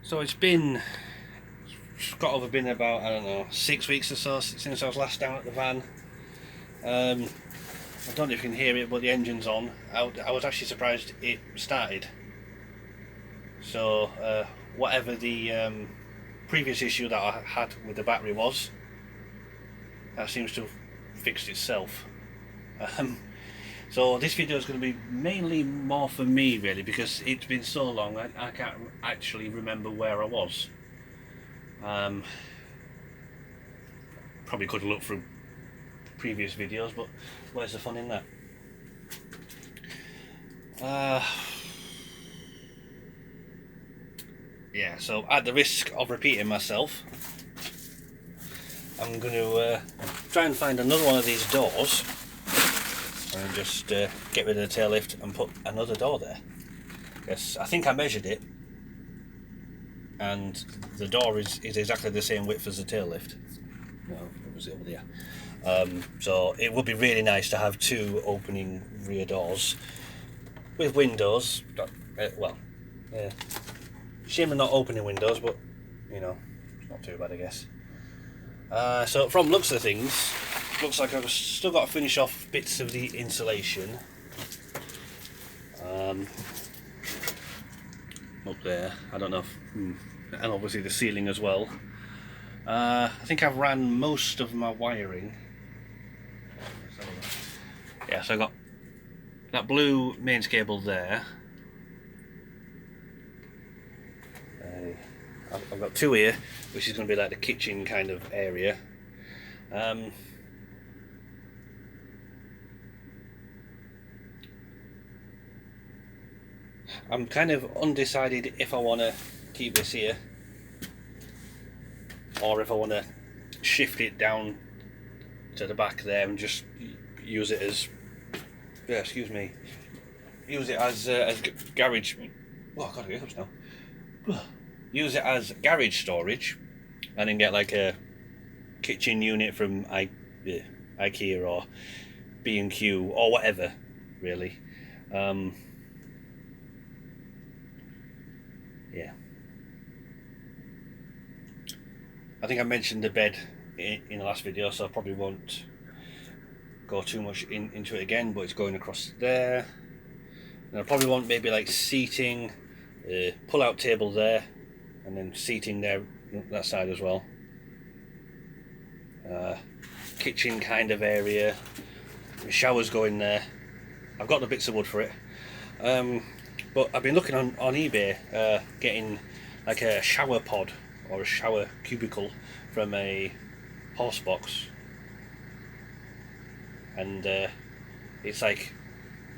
So it's got been about, I don't know, 6 weeks or so since I was last down at the van. I don't know if you can hear it, but the engine's on. I was actually surprised it started. So whatever the previous issue that I had with the battery was, that seems to have fixed itself. So this video is going to be mainly more for me really, because it's been so long I can't actually remember where I was. Probably could have looked through previous videos, but where's the fun in that? Yeah, so at the risk of repeating myself, I'm going to try and find another one of these doors and just get rid of the tail lift and put another door there. Yes, I think I measured it and the door is exactly the same width as the tail lift. No, it was over there. So it would be really nice to have two opening rear doors with windows. Shame they're not opening windows, but you know, it's not too bad, I guess. So from looks of things, looks like I've still got to finish off bits of the insulation. Up there, I don't know if, and obviously the ceiling as well. I think I've ran most of my wiring. Yeah, so I got that blue mains cable there. I've got two here, which is going to be like the kitchen kind of area. I'm kind of undecided if I want to keep this here or if I want to shift it down to the back there and just use it as use it as garage. Oh God, I get up now. Use it as garage storage, and then get like a kitchen unit from IKEA or B&Q or whatever, really. Yeah. I think I mentioned the bed in the last video, so I probably won't go too much into it again, but it's going across there. And I probably want maybe like seating, pull-out table there, and then seating there, that side as well. Kitchen kind of area. The shower's going there. I've got the bits of wood for it. But I've been looking on eBay, getting like a shower pod or a shower cubicle from a horse box. And it's like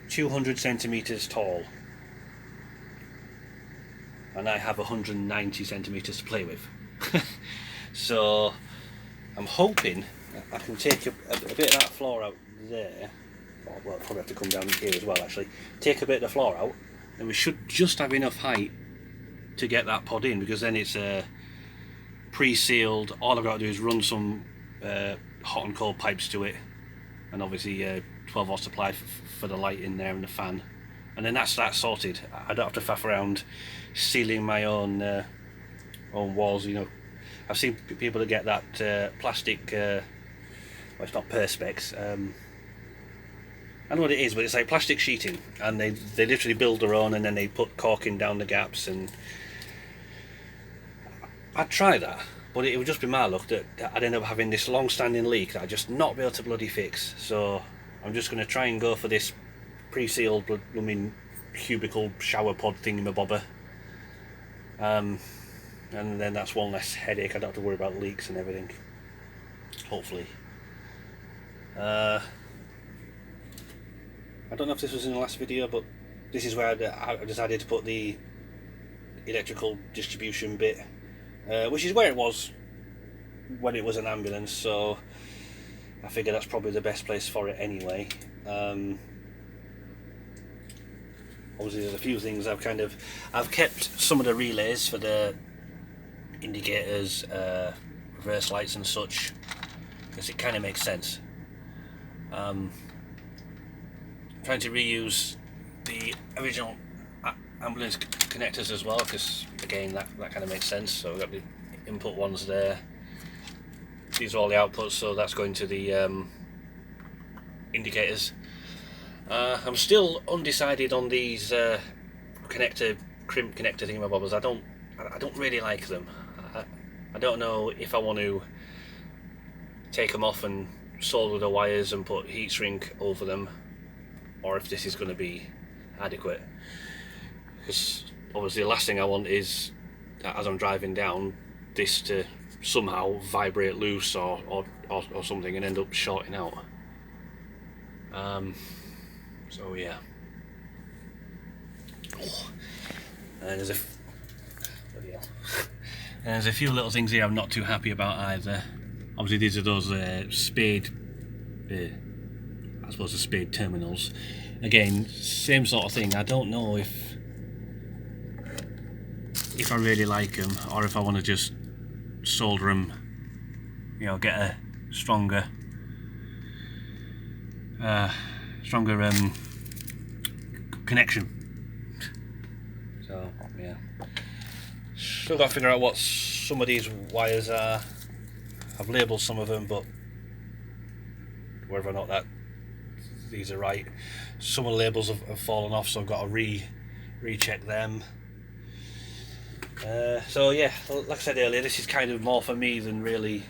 200 centimeters tall. And I have 190 centimeters to play with. So I'm hoping I can take a bit of that floor out there. Well, I'll probably have to come down here as well actually. Take a bit of the floor out, and we should just have enough height to get that pod in, because then it's pre-sealed. All I've got to do is run some hot and cold pipes to it, and obviously 12 volt supply for the light in there and the fan, and then that's that sorted. I don't have to faff around sealing my own walls. You know, I've seen people that get that plastic, well, it's not perspex, I know what it is, but it's like plastic sheeting, and they literally build their own, and then they put caulking down the gaps. And I'd try that, but it would just be my luck that I'd end up having this long-standing leak that I'd just not be able to bloody fix. So I'm just going to try and go for this pre-sealed blooming cubicle shower pod thingamabobber. And then that's one less headache. I don't have to worry about leaks and everything, hopefully. I don't know if this was in the last video, but this is where I decided to put the electrical distribution bit, which is where it was when it was an ambulance, so I figure that's probably the best place for it anyway. Obviously there's a few things I've kept some of the relays for the indicators, reverse lights and such, because it kind of makes sense. Trying to reuse the original ambulance connectors as well, because again that kind of makes sense. So we've got the input ones there. These are all the outputs, so that's going to the indicators. I'm still undecided on these crimp connector thingamabobbers. I don't really like them. I don't know if I want to take them off and solder the wires and put heat shrink over them, or if this is going to be adequate. Because obviously the last thing I want is, as I'm driving down, this to somehow vibrate loose or something and end up shorting out. So yeah. Oh. And there's a few little things here I'm not too happy about either. Obviously these are those spade, I suppose the spade terminals. Again, same sort of thing. I don't know if I really like them, or if I want to just solder them, you know, get a stronger connection. So yeah, still got to figure out what some of these wires are. I've labelled some of them, but whether or not that these are right, some of the labels have fallen off, so I've got to recheck them. So yeah, like I said earlier, this is kind of more for me than really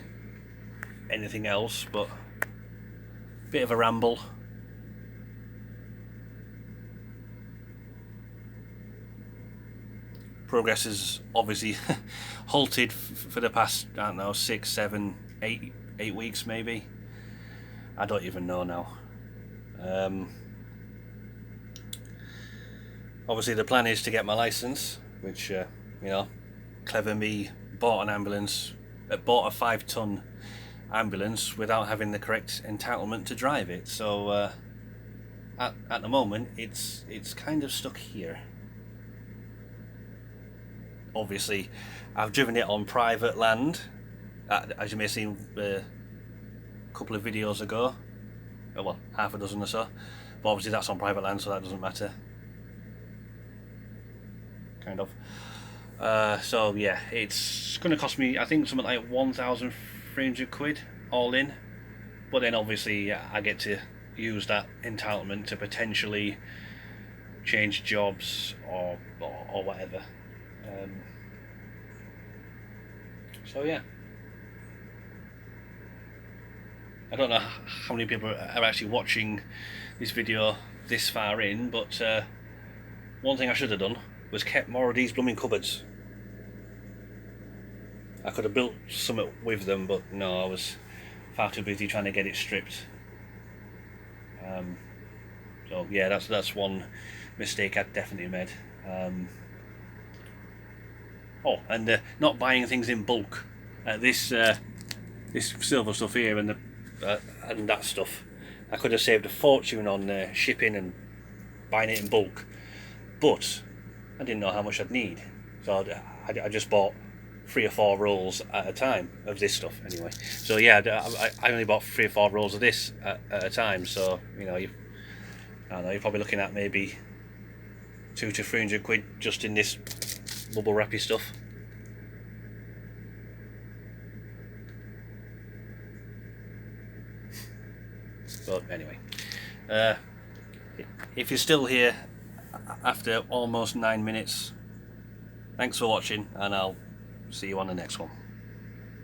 anything else, but a bit of a ramble. Progress has obviously halted for the past, I don't know, 6, 7, 8 weeks maybe. I don't even know now. Obviously the plan is to get my license, which you know, clever me bought a 5-ton ambulance without having the correct entitlement to drive it. So at the moment it's kind of stuck here. Obviously I've driven it on private land, as you may have seen a couple of videos ago, well, half a dozen or so, but obviously that's on private land, so that doesn't matter, kind of. So yeah, it's going to cost me, I think, something like 1,300 quid all in, but then obviously I get to use that entitlement to potentially change jobs or whatever. So yeah, I don't know how many people are actually watching this video this far in, but one thing I should have done was kept more of these blooming cupboards. I could have built something with them, but no, I was far too busy trying to get it stripped. So yeah, that's one mistake I definitely made. Oh, and not buying things in bulk. This silver stuff here and that stuff, I could have saved a fortune on shipping and buying it in bulk, but I didn't know how much I'd need, so I just bought 3 or 4 rolls at a time of this stuff anyway. So yeah, I only bought 3 or 4 rolls of this at a time, so you know, I don't know, you're probably looking at maybe 200 to 300 quid just in this bubble wrappy stuff. But anyway, if you're still here after almost 9 minutes, thanks for watching, and I'll see you on the next one.